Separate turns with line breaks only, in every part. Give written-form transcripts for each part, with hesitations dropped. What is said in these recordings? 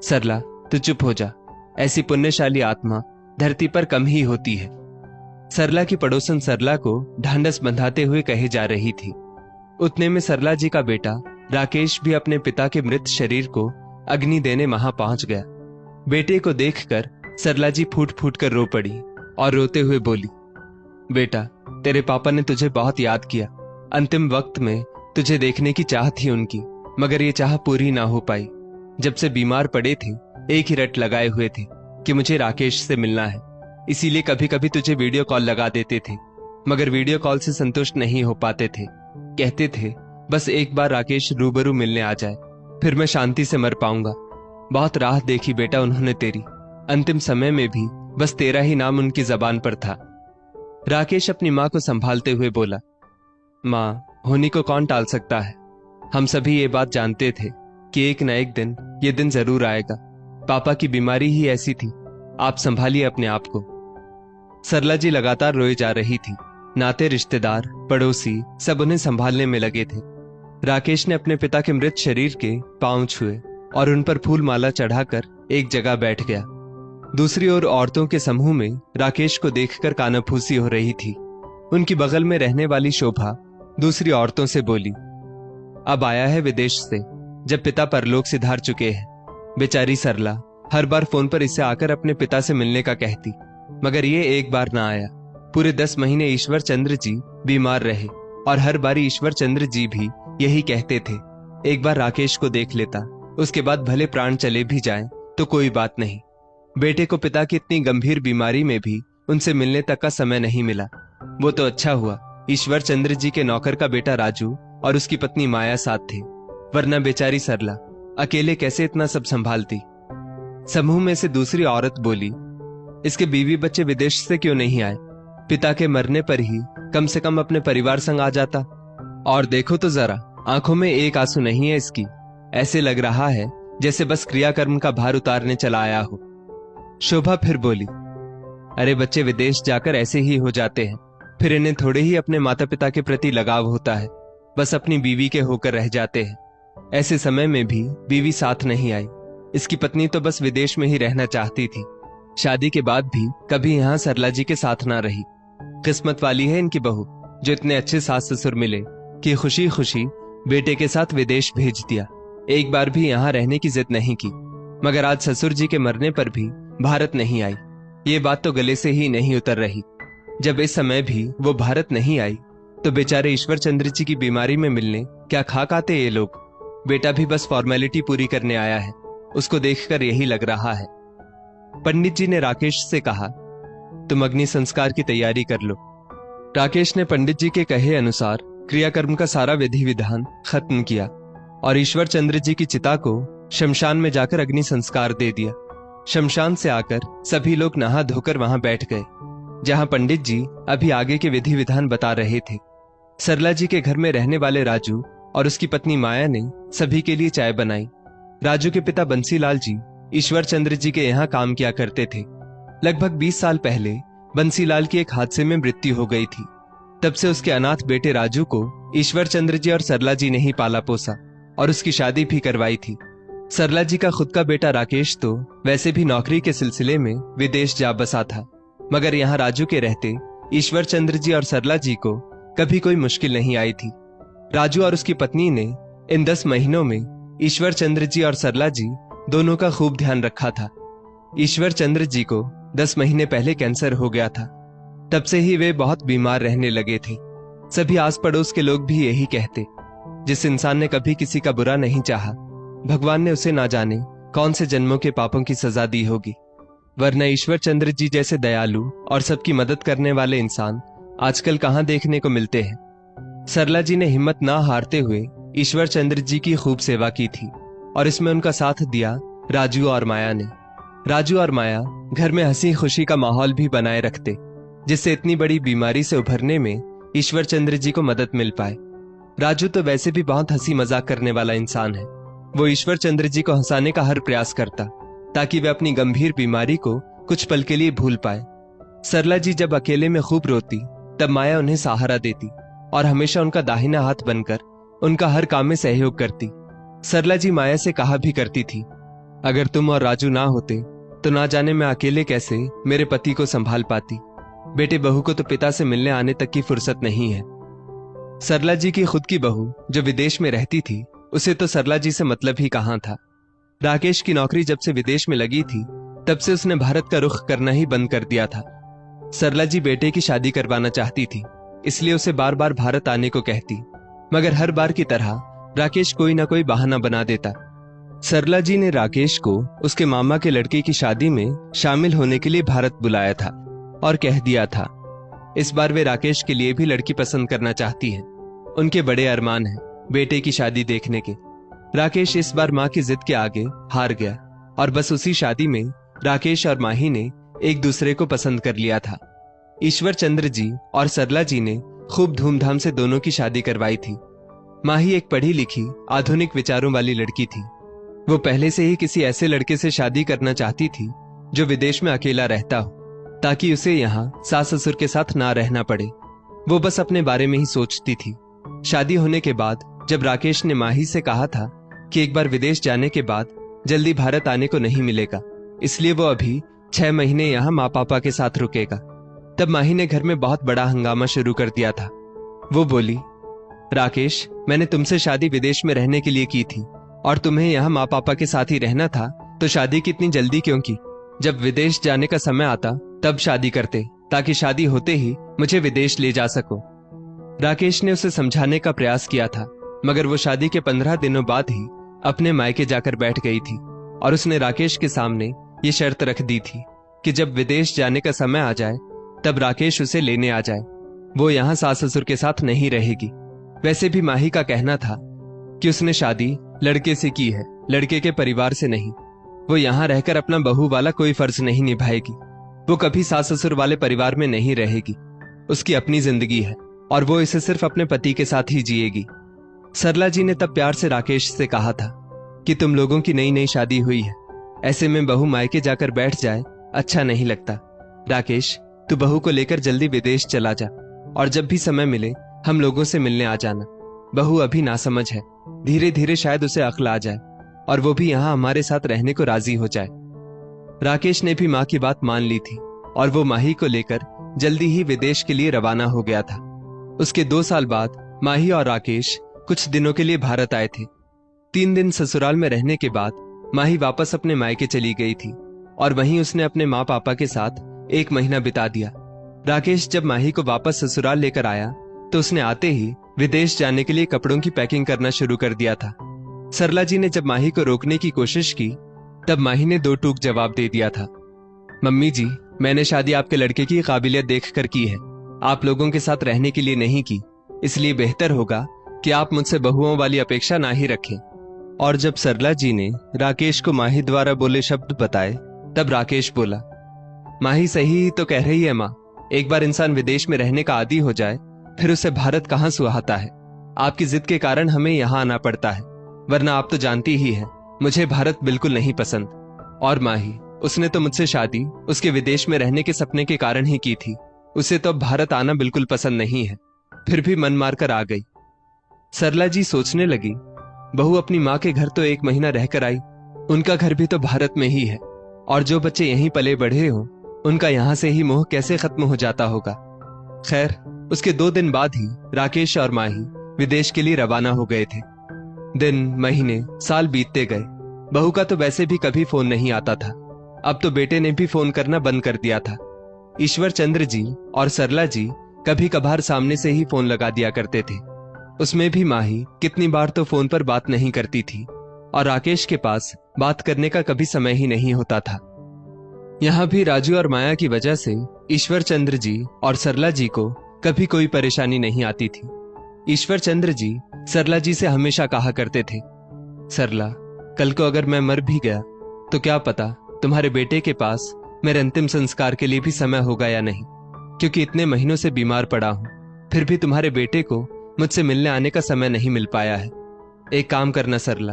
सरला, तू चुप हो जा। ऐसी पुण्यशाली आत्मा धरती पर कम ही होती है। सरला की पड़ोसन सरला को ढांढस बंधाते हुए कहे जा रही थी। उतने में सरला जी का बेटा राकेश भी अपने पिता के मृत शरीर को अग्नि देने वहां पहुंच गया। बेटे को देखकर सरला जी फूट फूट कर रो पड़ी और रोते हुए बोली, बेटा, तेरे पापा ने तुझे बहुत याद किया। अंतिम वक्त में तुझे देखने की चाह थी उनकी, मगर ये चाह पूरी ना हो पाई। जब से बीमार पड़े थे एक ही रट लगाए हुए थे कि मुझे राकेश से मिलना है। इसीलिए कभी कभी तुझे वीडियो कॉल लगा देते थे, मगर वीडियो कॉल से संतुष्ट नहीं हो पाते थे। कहते थे बस एक बार राकेश रूबरू मिलने आ जाए, फिर मैं शांति से मर पाऊंगा। बहुत राह देखी बेटा उन्होंने तेरी। अंतिम समय में भी बस तेरा ही नाम उनकी जबान पर था। राकेश अपनी माँ को संभालते हुए बोला, माँ, होनी को कौन टाल सकता है। हम सभी ये बात जानते थे कि एक न एक दिन ये दिन जरूर आएगा। पापा की बीमारी ही ऐसी थी। आप संभालिए अपने आप को। सरला जी लगातार रोए जा रही थी। नाते रिश्तेदार, पड़ोसी सब उन्हें संभालने में लगे थे। राकेश ने अपने पिता के मृत शरीर के पांव छुए और उन पर फूल माला चढ़ाकर एक जगह बैठ गया। दूसरी ओर औरतों के समूह में राकेश को देखकर कानाफूसी हो रही थी। उनकी बगल में रहने वाली शोभा दूसरी औरतों से बोली, अब आया है विदेश से, जब पिता परलोक सिधार चुके हैं। बेचारी सरला हर बार फोन पर इससे आकर अपने पिता से मिलने का कहती, मगर ये एक बार ना आया। पूरे 10 महीने ईश्वर चंद्र जी बीमार रहे और हर बारी ईश्वर चंद्र जी भी यही कहते थे, एक बार राकेश को देख लेता, उसके बाद भले प्राण चले भी जाएं तो कोई बात नहीं। बेटे को पिता की इतनी गंभीर बीमारी में भी उनसे मिलने तक का समय नहीं मिला। वो तो अच्छा हुआ ईश्वर चंद्र जी के नौकर का बेटा राजू और उसकी पत्नी माया साथ थे, वरना बेचारी सरला अकेले कैसे इतना सब संभालती। समूह में से दूसरी औरत बोली, इसके बीवी बच्चे विदेश से क्यों नहीं आए। पिता के मरने पर ही कम से कम अपने परिवार संग आ जाता। और देखो तो जरा, आंखों में एक आंसू नहीं है इसकी। ऐसे लग रहा है जैसे बस क्रियाकर्म का भार उतारने चला आया हो। शोभा फिर बोली, अरे बच्चे विदेश जाकर ऐसे ही हो जाते हैं, फिर इन्हें थोड़े ही अपने माता पिता के प्रति लगाव होता है, बस अपनी बीवी के होकर रह जाते हैं। ऐसे समय में भी बीवी साथ नहीं आई। इसकी पत्नी तो बस विदेश में ही रहना चाहती थी। शादी के बाद भी कभी यहाँ सरला जी के साथ ना रही। किस्मत वाली है इनकी बहू, जो इतने अच्छे सास ससुर मिले कि खुशी खुशी बेटे के साथ विदेश भेज दिया। एक बार भी यहाँ रहने की जिद नहीं की, मगर आज ससुर जी के मरने पर भी भारत नहीं आई। ये बात तो गले से ही नहीं उतर रही। जब इस समय भी वो भारत नहीं आई तो बेचारे ईश्वर चंद्र जी की बीमारी में मिलने क्या खाक आते ये लोग। बेटा भी बस फॉर्मेलिटी पूरी करने आया है, उसको देखकर यही लग रहा है। पंडित जी ने राकेश से कहा, तुम अग्नि संस्कार की तैयारी कर लो। राकेश ने पंडित जी के कहे अनुसार क्रियाकर्म का सारा विधि विधान खत्म किया और ईश्वर चंद्र जी की चिता को शमशान में जाकर अग्नि संस्कार दे दिया। शमशान से आकर सभी लोग नहा धोकर वहां बैठ गए, जहां पंडित जी अभी आगे के विधि विधान बता रहे थे। सरला जी के घर में रहने वाले राजू और उसकी पत्नी माया ने सभी के लिए चाय बनाई। राजू के पिता बंसीलाल जी ईश्वर चंद्र जी के यहाँ काम किया करते थे। लगभग 20 साल पहले बंसीलाल की एक हादसे में मृत्यु हो गई थी। तब से उसके अनाथ बेटे राजू को ईश्वर चंद्र जी और सरला जी ने ही पाला पोसा और उसकी शादी भी करवाई थी। सरला जी का खुद का बेटा राकेश तो वैसे भी नौकरी के सिलसिले में विदेश जा बसा था, मगर यहाँ राजू के रहते ईश्वर चंद्र जी और सरला जी को कभी कोई मुश्किल नहीं आई थी। राजू और उसकी पत्नी ने इन 10 महीनों में ईश्वर चंद्र जी और सरला जी दोनों का खूब ध्यान रखा था। ईश्वर चंद्र जी को 10 महीने पहले कैंसर हो गया था। तब से ही वे बहुत बीमार रहने लगे थे। सभी आस पड़ोस के लोग भी यही कहते, जिस इंसान ने कभी किसी का बुरा नहीं चाहा, भगवान ने उसे ना जाने कौन से जन्मों के पापों की सजा दी होगी। वरना ईश्वर चंद्र जी जैसे दयालु और सबकी मदद करने वाले इंसान आजकल कहाँ देखने को मिलते हैं। सरला जी ने हिम्मत ना हारते हुए ईश्वर चंद्र जी की खूब सेवा की थी और इसमें उनका साथ दिया राजू और माया ने। राजू और माया घर में हंसी खुशी का माहौल भी बनाए रखते, जिससे इतनी बड़ी बीमारी से उभरने में ईश्वर चंद्र जी को मदद मिल पाए। राजू तो वैसे भी बहुत हंसी मजाक करने वाला इंसान है। वो ईश्वर चंद्र जी को हंसाने का हर प्रयास करता ताकि वे अपनी गंभीर बीमारी को कुछ पल के लिए भूल पाए। सरला जी जब अकेले में खूब रोती तब माया उन्हें सहारा देती और हमेशा उनका दाहिना हाथ बनकर उनका हर काम में सहयोग करती। सरला जी माया से कहा भी करती थी, अगर तुम और राजू ना होते तो ना जाने मैं अकेले कैसे मेरे पति को संभाल पाती। बेटे बहू को तो पिता से मिलने आने तक की फुर्सत नहीं है। सरला जी की खुद की बहू जो विदेश में रहती थी, उसे तो सरला जी से मतलब ही कहाँ था। राकेश की नौकरी जब से विदेश में लगी थी, तब से उसने भारत का रुख करना ही बंद कर दिया था। सरला जी बेटे की शादी करवाना चाहती थी, इसलिए उसे बार बार भारत आने को कहती, मगर हर बार की तरह राकेश कोई ना कोई बहाना बना देता। सरला जी ने राकेश को उसके मामा के लड़के की शादी में शामिल होने के लिए भारत बुलाया था और कह दिया था इस बार वे राकेश के लिए भी लड़की पसंद करना चाहती है। उनके बड़े अरमान हैं बेटे की शादी देखने के। राकेश इस बार माँ की जिद के आगे हार गया और बस उसी शादी में राकेश और माही ने एक दूसरे को पसंद कर लिया था। ईश्वर चंद्र जी और सरला जी ने खूब धूमधाम से दोनों की शादी करवाई थी। माही एक पढ़ी लिखी आधुनिक विचारों वाली लड़की थी। वो पहले से ही किसी ऐसे लड़के से शादी करना चाहती थी जो विदेश में अकेला रहता हो, ताकि उसे यहाँ सास ससुर के साथ ना रहना पड़े। वो बस अपने बारे में ही सोचती थी। शादी होने के बाद जब राकेश ने माही से कहा था कि एक बार विदेश जाने के बाद जल्दी भारत आने को नहीं मिलेगा, इसलिए वो अभी 6 महीने यहाँ माँ पापा के साथ रुकेगा, तब माही ने घर में बहुत बड़ा हंगामा शुरू कर दिया था। वो बोली, राकेश, मैंने तुमसे शादी विदेश में रहने के लिए की थी और तुम्हें यहाँ माँ पापा के साथ ही रहना था, तो शादी कितनी जल्दी क्यों की? जब विदेश जाने का समय आता तब शादी करते, ताकि शादी होते ही मुझे विदेश ले जा सको। राकेश ने उसे समझाने का प्रयास किया था, मगर वो शादी के 15 दिनों बाद ही अपने मायके जाकर बैठ गई थी और उसने राकेश के सामने ये शर्त रख दी थी कि जब विदेश जाने का समय आ जाए तब राकेश उसे लेने आ जाए। वो यहाँ सास ससुर के साथ नहीं रहेगी। वैसे भी माही का कहना था कि उसने शादी लड़के से की है, लड़के के परिवार से नहीं। वो यहाँ रहकर अपना बहू वाला कोई फर्ज नहीं निभाएगी। वो कभी सास ससुर वाले परिवार में नहीं रहेगी। उसकी अपनी जिंदगी है और वो इसे सिर्फ अपने पति के साथ ही जिएगी। सरला जी ने तब प्यार से राकेश से कहा था कि तुम लोगों की नई नई शादी हुई है, ऐसे में बहू मायके जाकर बैठ जाए अच्छा नहीं लगता। राकेश, तू बहू को लेकर जल्दी विदेश चला जा और जब भी समय मिले हम लोगों से मिलने आ जाना। बहू अभी नासमझ है, धीरे धीरे शायद उसे अक्ल आ जाए और वो भी यहाँ हमारे साथ रहने को राजी हो जाए। राकेश ने भी माँ की बात मान ली थी और वो माही को लेकर जल्दी ही विदेश के लिए रवाना हो गया था। उसके 2 साल बाद माही और राकेश कुछ दिनों के लिए भारत आए थे। 3 दिन ससुराल में रहने के बाद माही वापस अपने मायके चली गई थी और वहीं उसने अपने माँ पापा के साथ 1 महीना बिता दिया। राकेश जब माही को वापस ससुराल लेकर आया तो उसने आते ही विदेश जाने के लिए कपड़ों की पैकिंग करना शुरू कर दिया था। सरला जी ने जब माही को रोकने की कोशिश की तब माही ने 2 टूक जवाब दे दिया था। मम्मी जी, मैंने शादी आपके लड़के की काबिलियत देखकर की है, आप लोगों के साथ रहने के लिए नहीं की, इसलिए बेहतर होगा कि आप मुझसे बहुओं वाली अपेक्षा ना ही रखें। और जब सरला जी ने राकेश को माही द्वारा बोले शब्द बताए तब राकेश बोला, माही सही ही तो कह रही है माँ, एक बार इंसान विदेश में रहने का आदी हो जाए फिर उसे भारत कहाँ सुहाता है। आपकी जिद के कारण हमें यहाँ आना पड़ता है, वरना आप तो जानती ही हैं मुझे भारत बिल्कुल नहीं पसंद। और माही, उसने तो मुझसे शादी उसके विदेश में रहने के सपने के कारण ही की थी, उसे तो अब भारत आना बिल्कुल पसंद नहीं है, फिर भी मन मारकर आ गई। सरला जी सोचने लगी, बहू अपनी माँ के घर तो 1 महीना रहकर आई, उनका घर भी तो भारत में ही है और जो बच्चे यहीं पले बढ़े हो उनका यहाँ से ही मोह कैसे खत्म हो जाता होगा। खैर, उसके 2 दिन बाद ही राकेश और माही विदेश के लिए रवाना हो गए थे। दिन, महीने, साल बीतते गए। बहू का तो वैसे भी कभी फोन नहीं आता था, अब तो बेटे ने भी फोन करना बंद कर दिया था। ईश्वर चंद्र जी और सरला जी कभी कभार सामने से ही फोन लगा दिया करते थे। उसमें भी माही कितनी बार तो फोन पर बात नहीं करती थी और राकेश के पास बात करने का कभी समय ही नहीं होता था। यहाँ भी राजू और माया की वजह से ईश्वर चंद्र जी और सरला जी को कभी कोई परेशानी नहीं आती थी। ईश्वर चंद्र जी सरला जी से हमेशा कहा करते थे, सरला, कल को अगर मैं मर भी गया तो क्या पता तुम्हारे बेटे के पास मेरे अंतिम संस्कार के लिए भी समय होगा या नहीं, क्योंकि इतने महीनों से बीमार पड़ा हूं, फिर भी तुम्हारे बेटे को मुझसे मिलने आने का समय नहीं मिल पाया है। एक काम करना सरला,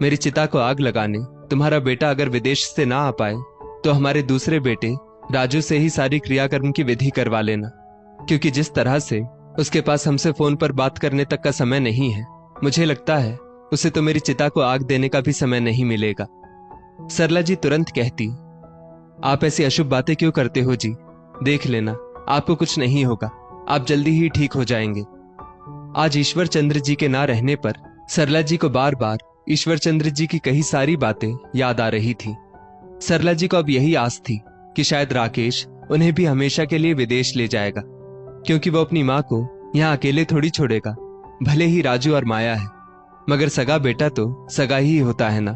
मेरी चिता को आग लगाने तुम्हारा बेटा अगर विदेश से ना आ पाए तो हमारे दूसरे बेटे राजू से ही सारी क्रियाकर्म की विधि करवा लेना, क्योंकि जिस तरह से उसके पास हमसे फोन पर बात करने तक का समय नहीं है, मुझे लगता है उसे तो मेरी चिता को आग देने का भी समय नहीं मिलेगा। सरला जी तुरंत कहती, आप ऐसी अशुभ बातें क्यों करते हो जी? देख लेना, आपको कुछ नहीं होगा, आप जल्दी ही ठीक हो जाएंगे। आज ईश्वर चंद्र जी के ना रहने पर सरला जी को बार बार ईश्वर चंद्र जी की कही सारी बातें याद आ रही थी। सरला जी को अब यही आस थी कि शायद राकेश उन्हें भी हमेशा के लिए विदेश ले जाएगा, क्योंकि वो अपनी माँ को यहाँ अकेले थोड़ी छोड़ेगा। भले ही राजू और माया है, मगर सगा बेटा तो सगा ही होता है ना।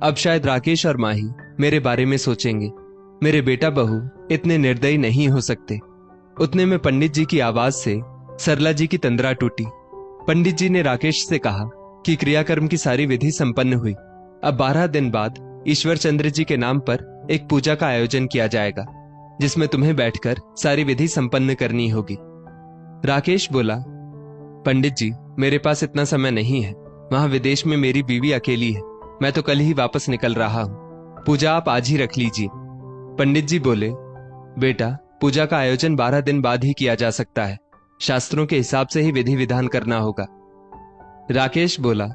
अब शायद राकेश और माँ ही मेरे बारे में सोचेंगे। मेरे बेटा बहू इतने निर्दयी नहीं हो सकते। उतने में पंडित जी की आवाज से सरला जी की तंद्रा टूटी। पंडित जी ने राकेश से कहा कि क्रियाकर्म की सारी विधि संपन्न हुई। अब 12 दिन बाद ईश्वर चंद्र जी के नाम पर एक पूजा का आयोजन किया जाएगा, जिसमें तुम्हें बैठकर सारी विधि संपन्न करनी होगी। राकेश बोला, पंडित जी, मेरे पास इतना समय नहीं है। वहां विदेश में मेरी बीवी अकेली है। मैं तो कल ही वापस निकल रहा हूं। पूजा आप आज ही रख लीजिए। पंडित जी बोले, बेटा, पूजा का आयोजन 12 दिन बाद ही किया जा सकता है। शास्त्रों के हिसाब से ही विधि विधान करना होगा। राकेश बोला,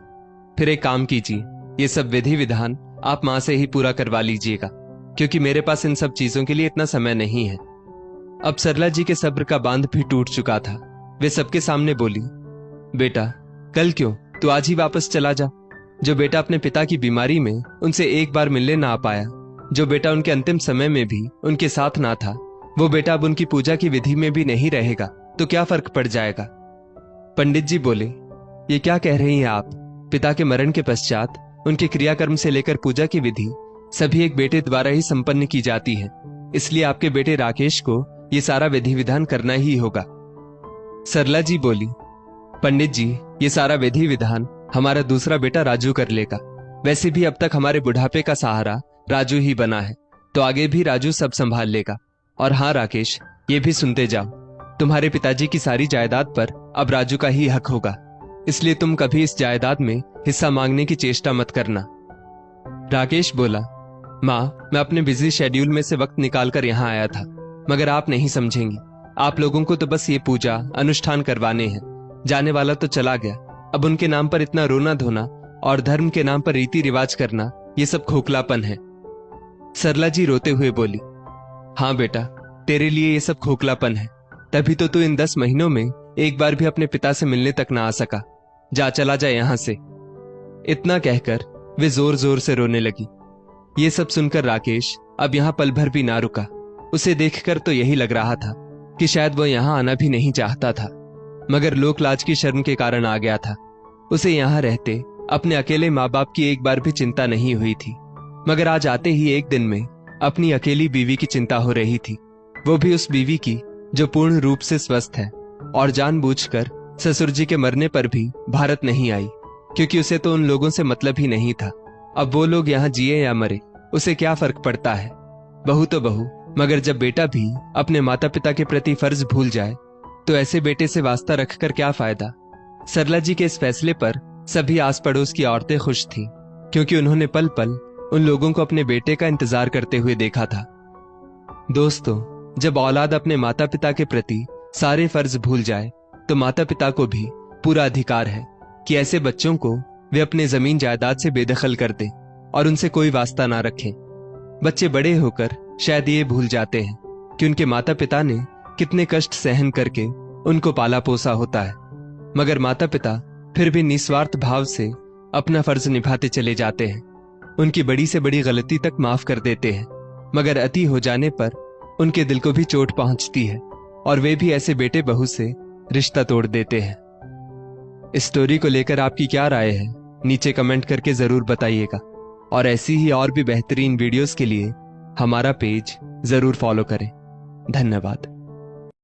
फिर एक काम कीजिए, ये सब विधि विधान आप मां से ही पूरा करवा लीजिएगा, क्योंकि मेरे पास इन सब चीजों के लिए इतना समय नहीं है। अब सरला जी के सब्र का बांध भी टूट चुका था। वे सबके सामने बोली, बेटा, कल क्यों, तू आज ही वापस चला जा। जो बेटा अपने पिता की बीमारी में उनसे एक बार मिलने ना आ पाया, जो बेटा उनके अंतिम समय में भी उनके साथ ना था, वो बेटा अब उनकी पूजा की विधि में भी नहीं रहेगा तो क्या फर्क पड़ जाएगा। पंडित जी बोले, ये क्या कह रही हैं आप? पिता के मरण के पश्चात उनके क्रियाकर्म से लेकर पूजा की विधि सभी एक बेटे द्वारा ही संपन्न की जाती है, इसलिए आपके बेटे राकेश को ये सारा विधि विधान करना ही होगा। सरला जी बोली, पंडित जी, ये सारा विधि विधान हमारा दूसरा बेटा राजू कर लेगा। वैसे भी अब तक हमारे बुढ़ापे का सहारा राजू ही बना है, तो आगे भी राजू सब संभाल लेगा। और हाँ राकेश, ये भी सुनते जाओ, तुम्हारे पिताजी की सारी जायदाद पर अब राजू का ही हक होगा, इसलिए तुम कभी इस जायदाद में हिस्सा मांगने की चेष्टा मत करना। राकेश बोला, माँ, मैं अपने बिजी शेड्यूल में से वक्त निकालकर यहाँ आया था, मगर आप नहीं समझेंगी। आप लोगों को तो बस ये पूजा अनुष्ठान करवाने हैं। जाने वाला तो चला गया, अब उनके नाम पर इतना रोना धोना और धर्म के नाम पर रीति रिवाज करना, ये सब खोखलापन है। सरला जी रोते हुए बोली, हाँ बेटा, तेरे लिए ये सब खोखलापन है, तभी तो तू इन 10 महीनों में एक बार भी अपने पिता से मिलने तक ना आ सका। जा, चला जा यहां से। इतना कहकर वे जोर जोर से रोने लगी। ये सब सुनकर राकेश अब यहां पल भर भी ना रुका। उसे देखकर तो यही लग रहा था कि शायद वह यहां आना भी नहीं चाहता था, मगर लोक लाज की शर्म के कारण आ गया था। उसे यहां रहते अपने अकेले माँ बाप की एक बार भी चिंता नहीं हुई थी, मगर आज आते ही एक दिन में अपनी अकेली बीवी की चिंता हो रही थी। वो भी उस बीवी की जो पूर्ण रूप से स्वस्थ है और जानबूझकर ससुर जी के मरने पर भी भारत नहीं आई, क्योंकि उसे तो उन लोगों से मतलब ही नहीं था। अब वो लोग यहाँ जिए या मरे, उसे क्या फर्क पड़ता है। बहू तो बहू, मगर जब बेटा भी अपने माता पिता के प्रति फर्ज भूल जाए तो ऐसे बेटे से वास्ता रखकर क्या फायदा। सरला जी के इस फैसले पर सभी आस पड़ोस की औरतें खुश थीं, क्योंकि उन्होंने पल पल उन लोगों को अपने बेटे का इंतजार करते हुए देखा था। दोस्तों, जब औलाद अपने माता पिता के प्रति सारे फर्ज भूल जाए तो माता पिता को भी पूरा अधिकार है कि ऐसे बच्चों को वे अपने जमीन जायदाद से बेदखल कर दें और उनसे कोई वास्ता ना रखें। बच्चे बड़े होकर शायद ये भूल जाते हैं कि उनके माता पिता ने कितने कष्ट सहन करके उनको पाला पोसा होता है, मगर माता पिता फिर भी निस्वार्थ भाव से अपना फर्ज निभाते चले जाते हैं। उनकी बड़ी से बड़ी गलती तक माफ कर देते हैं, मगर अति हो जाने पर उनके दिल को भी चोट पहुंचती है और वे भी ऐसे बेटे बहू से रिश्ता तोड़ देते हैं। इस स्टोरी को लेकर आपकी क्या राय है, नीचे कमेंट करके जरूर बताइएगा। और ऐसी ही और भी बेहतरीन वीडियोस के लिए हमारा पेज जरूर फॉलो करें। धन्यवाद।